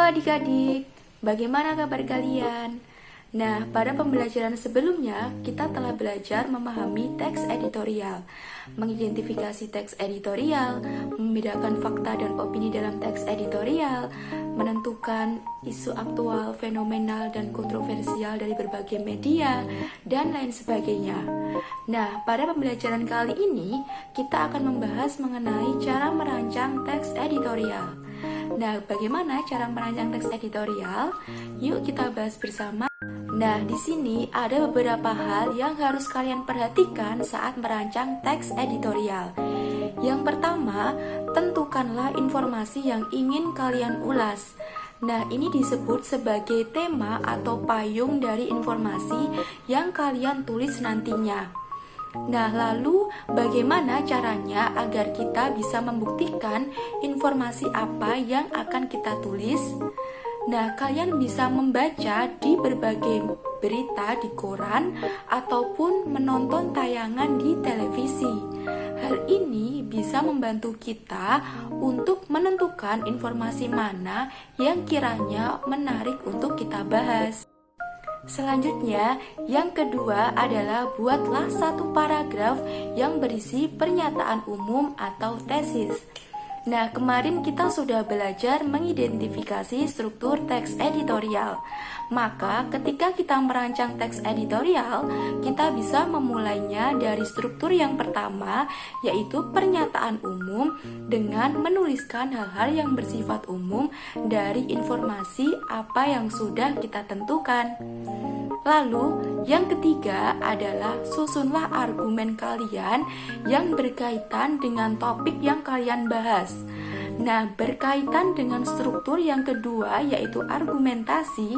adik-adik, bagaimana kabar kalian? Nah, pada pembelajaran sebelumnya kita telah belajar memahami teks editorial, mengidentifikasi teks editorial, membedakan fakta dan opini dalam teks editorial, menentukan isu aktual, fenomenal, dan kontroversial dari berbagai media, dan lain sebagainya. Nah, pada pembelajaran kali ini kita akan membahas mengenai cara merancang teks editorial. Nah, bagaimana cara merancang teks editorial? Yuk kita bahas bersama. Nah, di sini ada beberapa hal yang harus kalian perhatikan saat merancang teks editorial. Yang pertama, tentukanlah informasi yang ingin kalian ulas. Nah, ini disebut sebagai tema atau payung dari informasi yang kalian tulis nantinya. Nah, lalu bagaimana caranya agar kita bisa membuktikan informasi apa yang akan kita tulis? Nah, kalian bisa membaca di berbagai berita di koran ataupun menonton tayangan di televisi. Hal ini bisa membantu kita untuk menentukan informasi mana yang kiranya menarik untuk kita bahas. Selanjutnya, yang kedua adalah buatlah satu paragraf yang berisi pernyataan umum atau tesis. Nah, kemarin kita sudah belajar mengidentifikasi struktur teks editorial. Maka, ketika kita merancang teks editorial, kita bisa memulainya dari struktur yang pertama, yaitu pernyataan umum dengan menuliskan hal-hal yang bersifat umum dari informasi apa yang sudah kita tentukan. Lalu, yang ketiga adalah susunlah argumen kalian yang berkaitan dengan topik yang kalian bahas. Nah, berkaitan dengan struktur yang kedua yaitu argumentasi,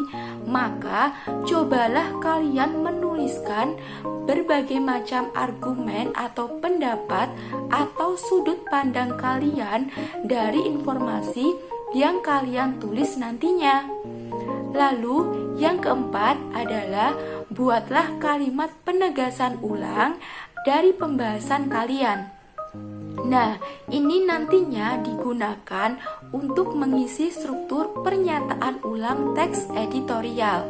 maka cobalah kalian menuliskan berbagai macam argumen atau pendapat atau sudut pandang kalian dari informasi yang kalian tulis nantinya. Lalu, yang keempat adalah buatlah kalimat penegasan ulang dari pembahasan kalian. Nah, ini nantinya digunakan untuk mengisi struktur pernyataan ulang teks editorial.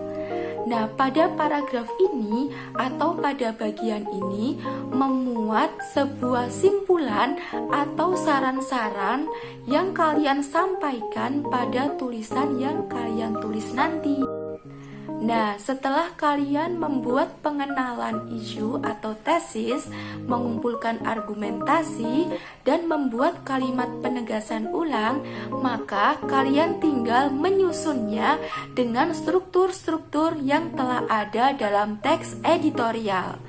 Nah, pada paragraf ini atau pada bagian ini memuat sebuah simpulan atau saran-saran yang kalian sampaikan pada tulisan yang kalian tulis nanti. Nah, setelah kalian membuat pengenalan isu atau tesis, mengumpulkan argumentasi, dan membuat kalimat penegasan ulang, maka kalian tinggal menyusunnya dengan struktur-struktur yang telah ada dalam teks editorial.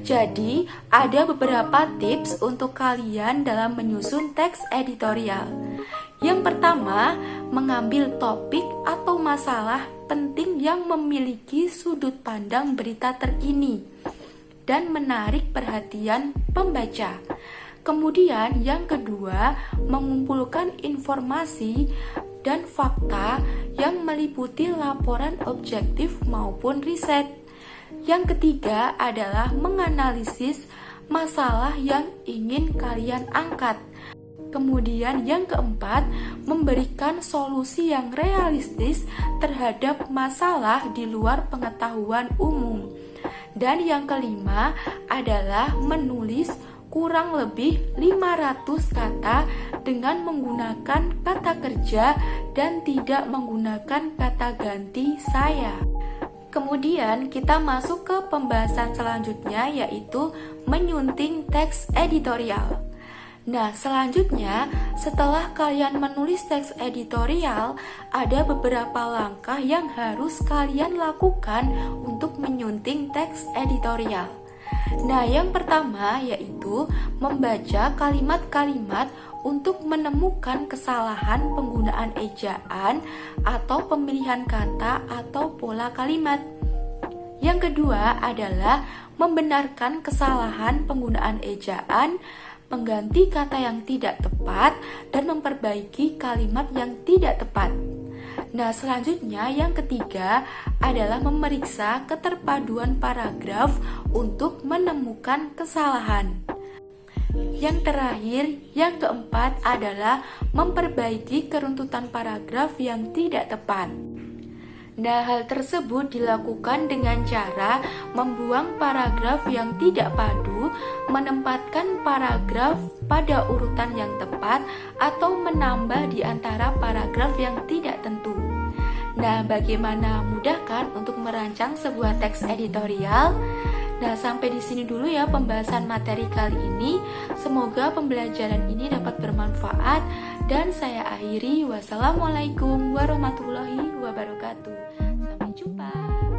Jadi, ada beberapa tips untuk kalian dalam menyusun teks editorial. Yang pertama, mengambil topik atau masalah penting yang memiliki sudut pandang berita terkini dan menarik perhatian pembaca. Kemudian yang kedua, mengumpulkan informasi dan fakta yang meliputi laporan objektif maupun riset. Yang ketiga adalah menganalisis masalah yang ingin kalian angkat. Kemudian yang keempat, memberikan solusi yang realistis terhadap masalah di luar pengetahuan umum. Dan yang kelima adalah menulis kurang lebih 500 kata dengan menggunakan kata kerja dan tidak menggunakan kata ganti saya. Kemudian kita masuk ke pembahasan selanjutnya yaitu menyunting teks editorial. Nah, selanjutnya setelah kalian menulis teks editorial, ada beberapa langkah yang harus kalian lakukan untuk menyunting teks editorial. Nah, yang pertama yaitu membaca kalimat-kalimat untuk menemukan kesalahan penggunaan ejaan atau pemilihan kata atau pola kalimat. Yang kedua adalah membenarkan kesalahan penggunaan ejaan, mengganti kata yang tidak tepat, dan memperbaiki kalimat yang tidak tepat. Nah, selanjutnya yang ketiga adalah memeriksa keterpaduan paragraf untuk menemukan kesalahan. Yang terakhir, yang keempat adalah memperbaiki keruntutan paragraf yang tidak tepat. Nah, hal tersebut dilakukan dengan cara membuang paragraf yang tidak padu, menempatkan paragraf pada urutan yang tepat, atau menambah di antara paragraf yang tidak tentu. Nah, bagaimana mudah kan untuk merancang sebuah teks editorial? Nah, sampai di sini dulu ya pembahasan materi kali ini. Semoga pembelajaran ini dapat bermanfaat dan saya akhiri. Wassalamualaikum warahmatullahi wabarakatuh. Sampai jumpa.